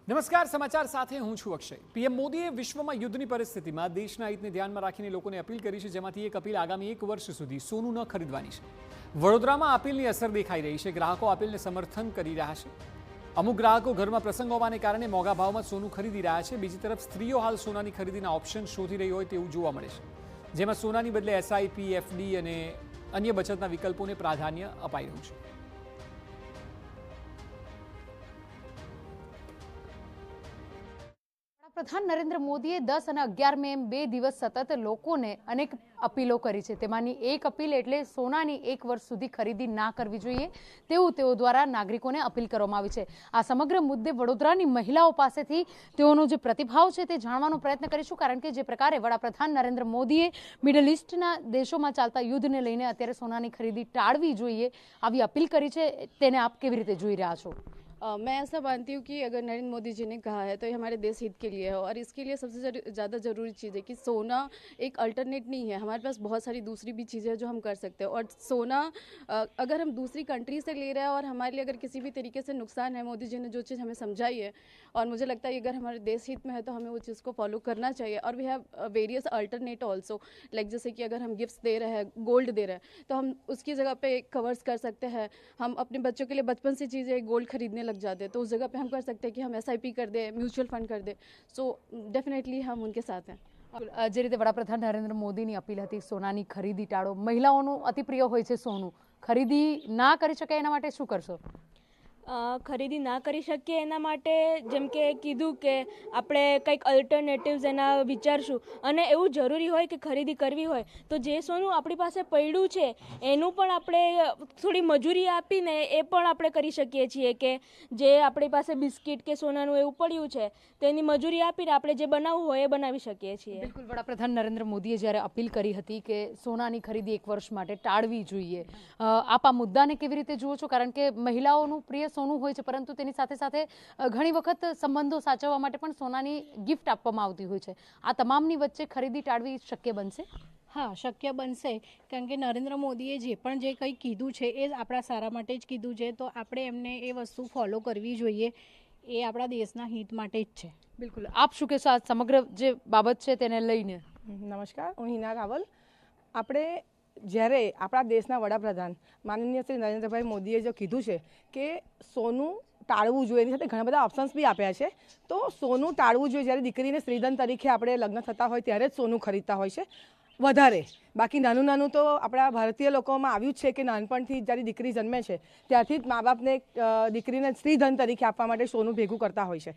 નમસ્કાર, સમાચાર સાથે હું છું અક્ષય। પીએમ મોદીએ વિશ્વમાં યુદ્ધની પરિસ્થિતિમાં દેશના હિતને ધ્યાનમાં રાખીને લોકોને અપીલ કરી છે, જેમાંથી એક અપીલ આગામી 1 વર્ષ સુધી સોનું ન ખરીદવાની છે। વડોદરામાં અપીલની અસર દેખાઈ રહી છે। ગ્રાહકો અપીલને સમર્થન કરી રહ્યા છે। અમુક ગ્રાહકો ઘરમાં પ્રસંગ હોવાને કારણે મોંઘા ભાવમાં સોનું ખરીદી રહ્યા છે। બીજી તરફ સ્ત્રીઓ હાલ સોનાની ખરીદીના ઓપ્શન શોધી રહી હોય તેવું જોવા મળે છે, જેમાં સોનાની બદલે એસઆઈપી, એફડી અને અન્ય બચતના વિકલ્પોને પ્રાધાન્ય અપાઈ રહ્યું છે। પ્રધાન નરેન્દ્ર મોદીએ 10 અને 11 મે એમ 2 દિવસ સતત લોકોને અનેક અપીલો કરી છે। તેમાંની એક અપીલ એટલે સોનાની 1 વર્ષ સુધી ખરીદી ના કરવી જોઈએ તેવું તેઓ દ્વારા નાગરિકોને અપીલ કરવામાં આવી છે। આ સમગ્ર મુદ્દે વડોદરાની મહિલાઓ પાસેથી તેઓનો જે પ્રતિભાવ છે તે જાણવાનો પ્રયત્ન કરીશું, કારણ કે જે પ્રકારે વડાપ્રધાન નરેન્દ્ર મોદીએ મિડલ ઈસ્ટના દેશોમાં ચાલતા યુદ્ધને લઈને અત્યારે સોનાની ખરીદી ટાળવી જોઈએ આવી અપીલ કરી છે, તેને આપ કેવી રીતે જોઈ રહ્યા છો? मैं ऐसा मानती हूँ कि अगर नरेंद्र मोदी जी ने कहा है तो ये हमारे देश हित के लिए है, और इसके लिए सबसे ज़्यादा ज़रूरी चीज़ है कि सोना एक अल्टरनेट नहीं है। हमारे पास बहुत सारी दूसरी भी चीज़ें हैं जो हम कर सकते हैं, और सोना अगर हम दूसरी कंट्री से ले रहे हैं और हमारे लिए अगर किसी भी तरीके से नुकसान है, मोदी जी ने जो चीज़ हमें समझाई है और मुझे लगता है कि अगर हमारे देश हित में है तो हमें वो चीज़ को फॉलो करना चाहिए। और we have various alternate also, like जैसे कि अगर हम गिफ्ट्स दे रहे हैं, गोल्ड दे रहे हैं, तो हम उसकी जगह पे कवर्स कर सकते हैं। हम अपने बच्चों के लिए बचपन से चीज़ें गोल्ड खरीदने लग जाते हैं, तो उस जगह पे हम कर सकते हैं कि हम एसआईपी कर दें, म्यूचुअल फंड कर दें। सो डेफिनेटली हम उनके साथ हैं। જે રીતે વડાપ્રધાન નરેન્દ્ર મોદીની અપીલ હતી સોનાની ખરીદી ટાળો, મહિલાઓનું અતિ પ્રિય હોય છે સોનું, ખરીદી ના કરી શકે એના માટે શું કરશો? ખરીદી ના કરી શકીએ એના માટે જેમ કે કીધું કે આપણે કંઈક અલ્ટરનેટિવ્સ એના વિચારશું, અને એવું જરૂરી હોય કે ખરીદી કરવી હોય તો જે સોનું આપણી પાસે પડ્યું છે એનું પણ આપણે થોડી મજૂરી આપીને એ પણ આપણે કરી શકીએ છીએ કે જે આપણી પાસે બિસ્કિટ કે સોનાનું એવું પડ્યું છે તેની મજૂરી આપીને આપણે જે બનાવવું હોય એ બનાવી શકીએ છીએ। બિલકુલ, વડાપ્રધાન નરેન્દ્ર મોદીએ જ્યારે અપીલ કરી હતી કે સોનાની ખરીદી 1 વર્ષ માટે ટાળવી જોઈએ, આપ આ મુદ્દાને કેવી રીતે જુઓ છો? કારણ કે મહિલાઓનું પ્રિય સોનું હોય છે, પરંતુ તેની સાથે સાથે ઘણી વખત સંબંધો સાચવવા માટે પણ સોનાની ગિફ્ટ આપવામાં આવતી હોય છે। આ તમામની વચ્ચે ખરીદી ટાળવી શક્ય બનશે? હા, શક્ય બનશે, કારણ કે નરેન્દ્ર મોદીએ જે પણ જે કંઈ કીધું છે એ આપણા સારા માટે જ કીધું છે, તો આપણે એમને એ વસ્તુ ફોલો કરવી જોઈએ। એ આપણા દેશના હિત માટે જ છે। બિલકુલ, આપ શું કહેશો આ સમગ્ર જે બાબત છે તેને લઈને? નમસ્કાર, હું હિના રાવલ। આપણે જ્યારે આપણા દેશના વડાપ્રધાન માનનીય શ્રી નરેન્દ્રભાઈ મોદીએ જો કીધું છે કે સોનું ટાળવું જોઈએ, એની સાથે ઘણા બધા ઓપ્શન્સ બી આપ્યા છે, તો સોનું ટાળવું જોઈએ। જ્યારે દીકરીને સ્ત્રીધન તરીકે આપણે લગ્ન થતા હોય ત્યારે જ સોનું ખરીદતા હોય છે વધારે, બાકી નાનું નાનું તો આપણા ભારતીય લોકોમાં આવ્યું જ છે કે નાનપણથી જ્યારે દીકરી જન્મે છે ત્યારથી જ મા બાપને દીકરીને સ્ત્રીધન તરીકે આપવા માટે સોનું ભેગું કરતા હોય છે।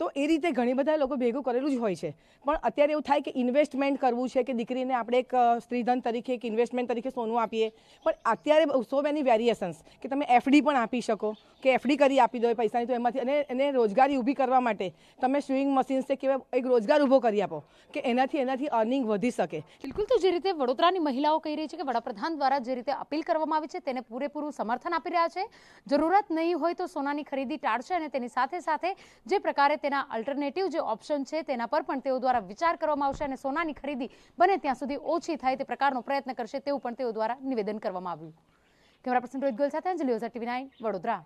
તો એ રીતે ઘણી બધા લોકો ભેગું કરેલું જ હોય છે, પણ અત્યારે એવું થાય કે ઇન્વેસ્ટમેન્ટ કરવું છે કે દીકરીને આપણે એક સ્ત્રીધન તરીકે એક ઇન્વેસ્ટમેન્ટ તરીકે સોનું આપીએ, પણ અત્યારે સો મેની વેરિએશન્સ કે તમે એફડી પણ આપી શકો કે એફડી કરી આપી દો પૈસાની, તો એમાંથી અને એને રોજગારી ઊભી કરવા માટે તમે સ્વિંગ મશીન્સ છે કે એક રોજગાર ઊભો કરી આપો કે એનાથી અર્નિંગ વધી શકે। બિલકુલ, તો જે રીતે વડોદરાની મહિલાઓ કહી રહી છે કે વડાપ્રધાન દ્વારા જે રીતે અપીલ કરવામાં આવી છે તેને પૂરેપૂરું સમર્થન આપી રહ્યા છે। જરૂરત નહીં હોય તો સોનાની ખરીદી ટાળશે, અને તેની સાથે સાથે જે પ્રકારે તેના અલ્ટરનેટિવ જે ઓપ્શન છે તેના પર પણ તેઓ દ્વારા વિચાર કરવામાં આવશે અને સોનાની ખરીદી બને ત્યાં સુધી ઓછી થાય તે પ્રકારનો પ્રયત્ન કરશે તેવું પણ તેઓ દ્વારા નિવેદન કરવામાં આવ્યું। કેમેરા પર્સન રોહિત ગોયલ સાથે અંજલિ ઓઝા, TV9 વડોદરા।